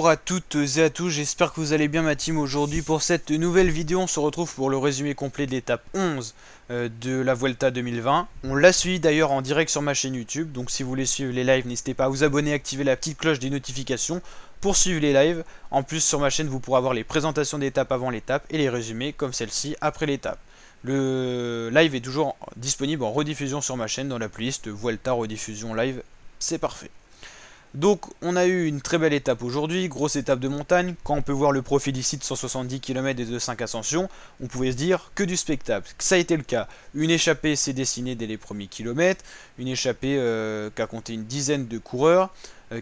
Bonjour à toutes et à tous, j'espère que vous allez bien ma team. Aujourd'hui pour cette nouvelle vidéo, on se retrouve pour le résumé complet de l'étape 11 de la Vuelta 2020. On l'a suivi d'ailleurs en direct sur ma chaîne YouTube, donc si vous voulez suivre les lives, n'hésitez pas à vous abonner et activer la petite cloche des notifications pour suivre les lives. En plus sur ma chaîne, vous pourrez avoir les présentations d'étapes avant l'étape et les résumés comme celle-ci après l'étape. Le live est toujours disponible en rediffusion sur ma chaîne dans la playlist Vuelta rediffusion live, c'est parfait. Donc on a eu une très belle étape aujourd'hui, grosse étape de montagne. Quand on peut voir le profil ici de 170 km et de 5 ascensions, on pouvait se dire que du spectacle. Ça a été le cas. Une échappée s'est dessinée dès les premiers kilomètres, une échappée qui a compté une dizaine de coureurs,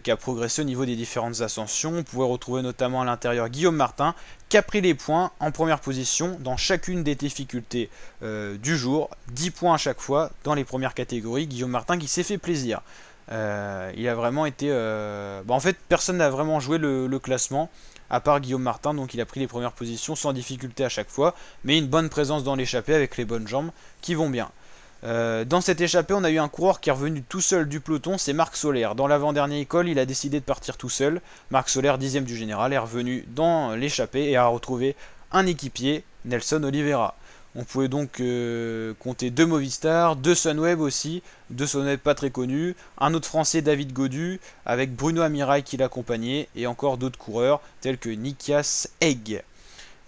qui a progressé au niveau des différentes ascensions. On pouvait retrouver notamment à l'intérieur Guillaume Martin, qui a pris les points en première position dans chacune des difficultés du jour. 10 points à chaque fois dans les premières catégories. Guillaume Martin qui s'est fait plaisir. Il a vraiment été... en fait, personne n'a vraiment joué le classement, à part Guillaume Martin, donc il a pris les premières positions sans difficulté à chaque fois, mais une bonne présence dans l'échappée avec les bonnes jambes qui vont bien. Dans cette échappée, on a eu un coureur qui est revenu tout seul du peloton, c'est Marc Soler. Dans l'avant-dernier col, il a décidé de partir tout seul. Marc Soler, 10e du général, est revenu dans l'échappée et a retrouvé un équipier, Nelson Oliveira. On pouvait donc compter deux Movistar, deux Sunweb aussi, deux Sunweb pas très connus, un autre français David Gaudu, avec Bruno Amirail qui l'accompagnait, et encore d'autres coureurs tels que Nikias Egg.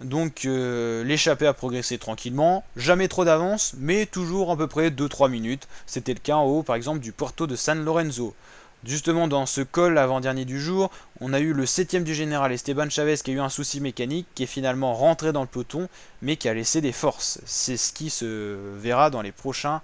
Donc l'échappée a progressé tranquillement, jamais trop d'avance, mais toujours à peu près 2-3 minutes. C'était le cas en haut par exemple du Puerto de San Lorenzo. Justement dans ce col avant-dernier du jour, on a eu le 7ème du général Esteban Chavez qui a eu un souci mécanique, qui est finalement rentré dans le peloton, mais qui a laissé des forces. C'est ce qui se verra dans les prochains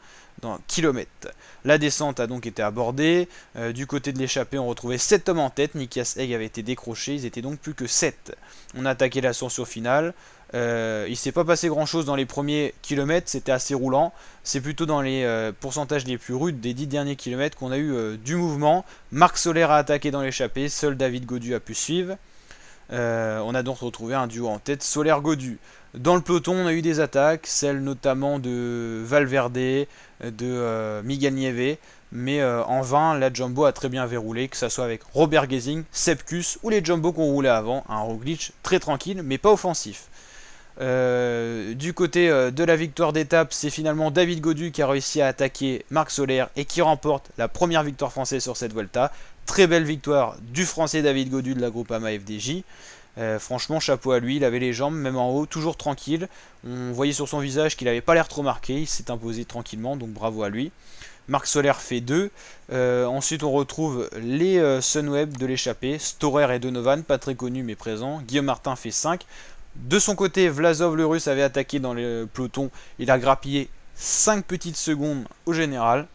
kilomètres. La descente a donc été abordée. Du côté de l'échappée, on retrouvait 7 hommes en tête. Nikias Egg avait été décroché, ils étaient donc plus que 7. On a attaqué l'ascension finale. Il s'est pas passé grand chose dans les premiers kilomètres, c'était assez roulant. C'est plutôt dans les pourcentages les plus rudes des 10 derniers kilomètres qu'on a eu du mouvement. Marc Soler a attaqué dans l'échappée, seul David Gaudu a pu suivre. On a donc retrouvé un duo en tête, Soler-Gaudu. Dans le peloton, on a eu des attaques, celles notamment de Valverde, de Miguel Nieve, mais en vain, la Jumbo a très bien verroulé, que ce soit avec Robert Gesing, Sepkus ou les Jumbo qu'on roulait avant. Un Roglic très tranquille, mais pas offensif. Du côté de la victoire d'étape, c'est finalement David Gaudu qui a réussi à attaquer Marc Soler et qui remporte la première victoire française sur cette Vuelta. Très belle victoire du français David Gaudu de la Groupama FDJ. Franchement, chapeau à lui, il avait les jambes, même en haut, toujours tranquille. On voyait sur son visage qu'il n'avait pas l'air trop marqué, il s'est imposé tranquillement, donc bravo à lui. Marc Soler fait 2. Ensuite, on retrouve les Sunweb de l'échappée, Storer et Donovan, pas très connus mais présents. Guillaume Martin fait 5. De son côté, Vlasov le russe avait attaqué dans le peloton, il a grappillé 5 petites secondes au général.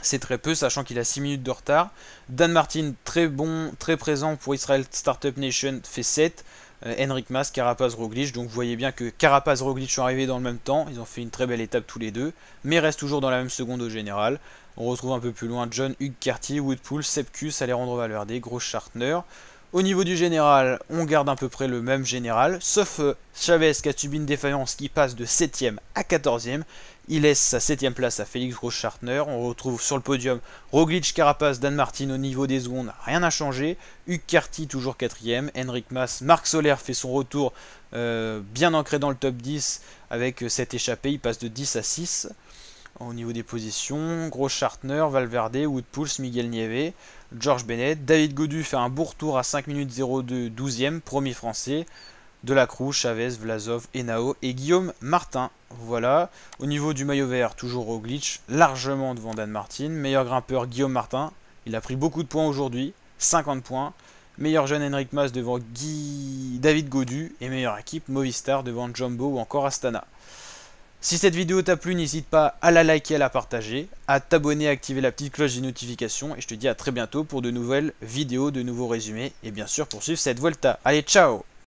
C'est très peu, sachant qu'il a 6 minutes de retard. Dan Martin, très bon, très présent pour Israel Startup Nation, fait 7. Henrik Mas, Carapaz, Roglic. Donc vous voyez bien que Carapaz et Roglic sont arrivés dans le même temps. Ils ont fait une très belle étape tous les deux, mais restent toujours dans la même seconde au général. On retrouve un peu plus loin John, Hug Carty, Woodpool, Sepkus, Alejandro Valverde, Großschartner. Au niveau du général, on garde à peu près le même général, sauf Chavez qui a subi une défaillance qui passe de 7ème à 14ème. Il laisse sa 7ème place à Félix Großschartner. On retrouve sur le podium Roglic, Carapaz, Dan Martin au niveau des secondes, rien n'a changé. Hug Carty toujours 4ème, Henrik Mas, Marc Soler fait son retour bien ancré dans le top 10 avec cette échappée, il passe de 10 à 6. Au niveau des positions, Großschartner, Valverde, Woodpulse, Miguel Nieve, George Bennett, David Gaudu fait un beau retour à 5 minutes 02, 12e, premier français, Delacroix, Chavez, Vlasov, Henao et Guillaume Martin. Voilà, au niveau du maillot vert, toujours Roglic, largement devant Dan Martin, meilleur grimpeur Guillaume Martin, il a pris beaucoup de points aujourd'hui, 50 points, meilleur jeune Henrik Mas devant David Gaudu et meilleure équipe Movistar devant Jumbo ou encore Astana. Si cette vidéo t'a plu, n'hésite pas à la liker, à la partager, à t'abonner, à activer la petite cloche des notifications. Et je te dis à très bientôt pour de nouvelles vidéos, de nouveaux résumés et bien sûr pour suivre cette Vuelta. Allez, ciao!